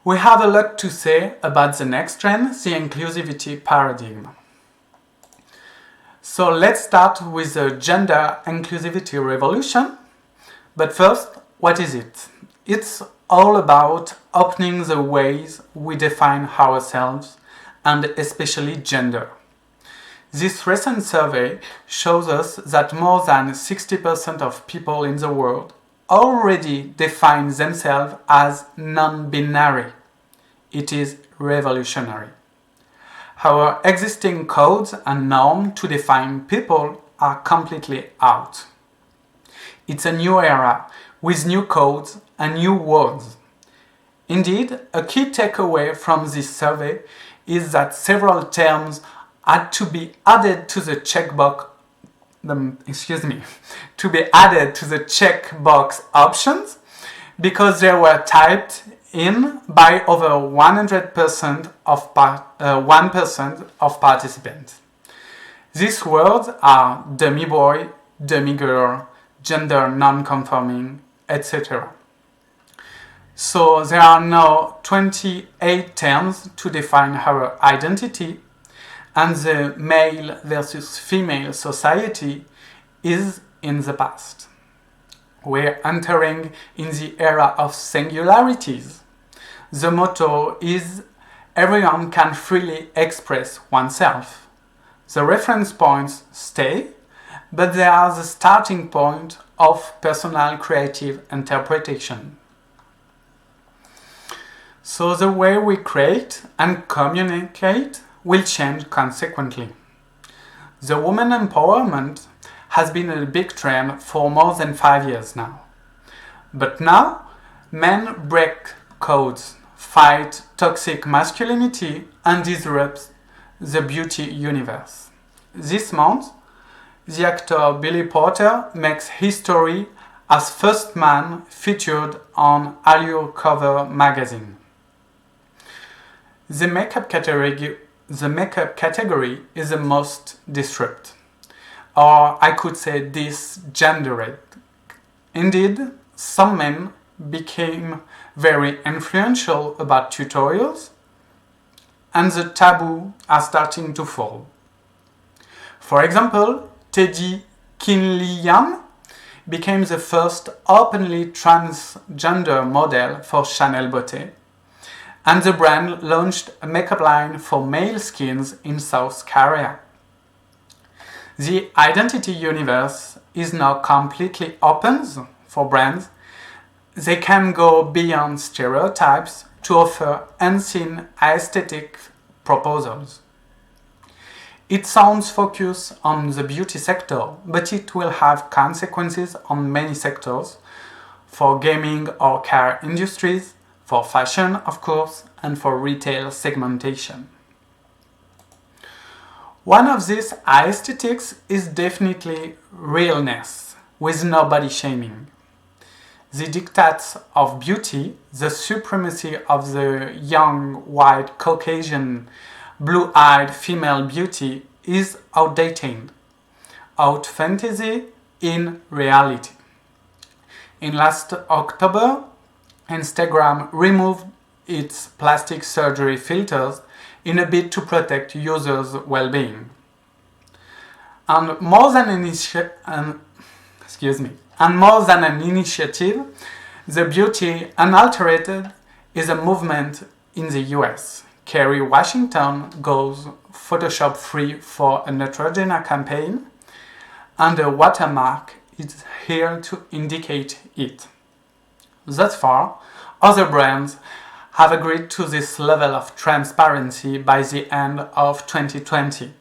We have a lot to say about the next trend, the inclusivity paradigm. So let's start with the gender inclusivity revolution. But first, what is it? It's all about opening the ways we define ourselves and especially gender. This recent survey shows us that more than 60% of people in the world already define themselves as non-binary. It is revolutionary. Our existing codes and norms to define people are completely out. It's a new era with new codes and new words. Indeed, a key takeaway from this survey is that several terms had to be added to the checkbox options because they were typed in by over 1% of 1% of participants. These words are dummy boy, dummy girl, gender non-conforming, etc. So there are now 28 terms to define our identity, and the male versus female society is in the past. We're entering in the era of singularities. The motto is everyone can freely express oneself. The reference points stay, but they are the starting point of personal creative interpretation. So the way we create and communicate will change consequently. The women empowerment has been a big trend for more than 5 years now. But now, men break codes, fight toxic masculinity, and disrupt the beauty universe. This month, the actor Billy Porter makes history as first man featured on Allure Magazine. The makeup category is the most disrupted, or I could say disgendered. Indeed, some men became very influential about tutorials, and the taboo are starting to fall. For example, Teddy Quinlivan became the first openly transgender model for Chanel Beauté, and the brand launched a makeup line for male skins in South Korea. The identity universe is now completely open for brands. They can go beyond stereotypes to offer unseen aesthetic proposals. It sounds focused on the beauty sector, but it will have consequences on many sectors, for gaming or car industries, for fashion, of course, and for retail segmentation. One of these aesthetics is definitely realness, with no body shaming. The diktats of beauty, the supremacy of the young, white, Caucasian, blue-eyed female beauty is outdated. Out fantasy in reality. In last October, Instagram removed its plastic surgery filters in a bid to protect users' well-being. And more than an initiative, the Beauty Unaltered is a movement in the US. Kerry Washington goes Photoshop-free for a Neutrogena campaign, and a watermark is here to indicate it. Thus far, other brands have agreed to this level of transparency by the end of 2020.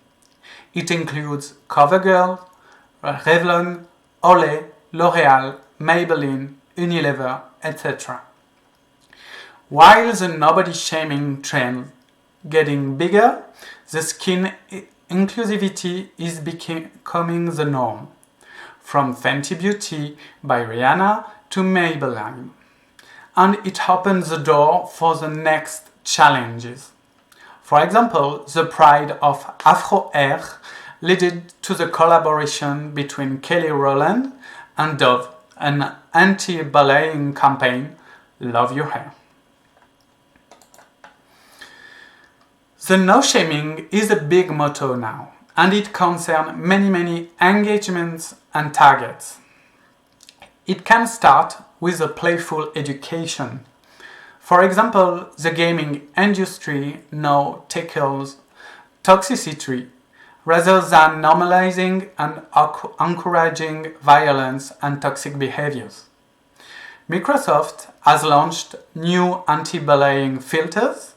It includes CoverGirl, Revlon, Olay, L'Oréal, Maybelline, Unilever, etc. While the nobody shaming trend getting bigger, the skin inclusivity is becoming the norm. From Fenty Beauty by Rihanna to Maybelline. And it opens the door for the next challenges. For example, the pride of Afro Hair led to the collaboration between Kelly Rowland and Dove, an anti-bullying campaign, Love Your Hair. The no shaming is a big motto now, and it concerns many engagements and targets. It can start with a playful education. For example, the gaming industry now tackles toxicity rather than normalizing and encouraging violence and toxic behaviors. Microsoft has launched new anti-bullying filters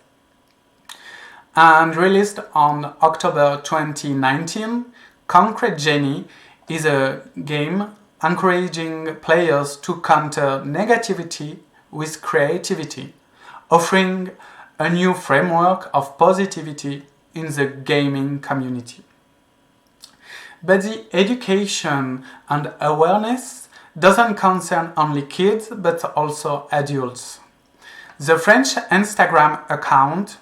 and released on October 2019, Concrete Genie is a game encouraging players to counter negativity with creativity, offering a new framework of positivity in the gaming community. But the education and awareness doesn't concern only kids but also adults. The French Instagram account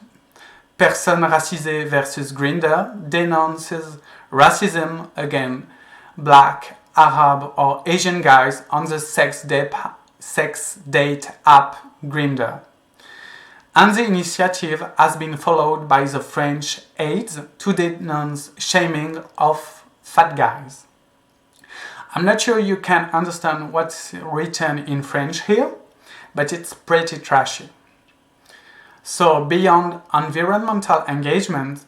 Personnes racisées versus Grindr denounces racism against Black, Arab or Asian guys on the sex date app Grindr. And the initiative has been followed by the French AIDS to denounce shaming of fat guys. I'm not sure you can understand what's written in French here, but it's pretty trashy. So beyond environmental engagement,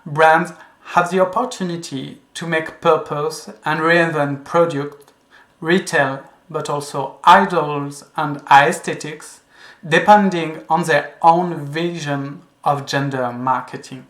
brands have the opportunity to make purpose and reinvent product, retail, but also idols and aesthetics, depending on their own vision of gender marketing.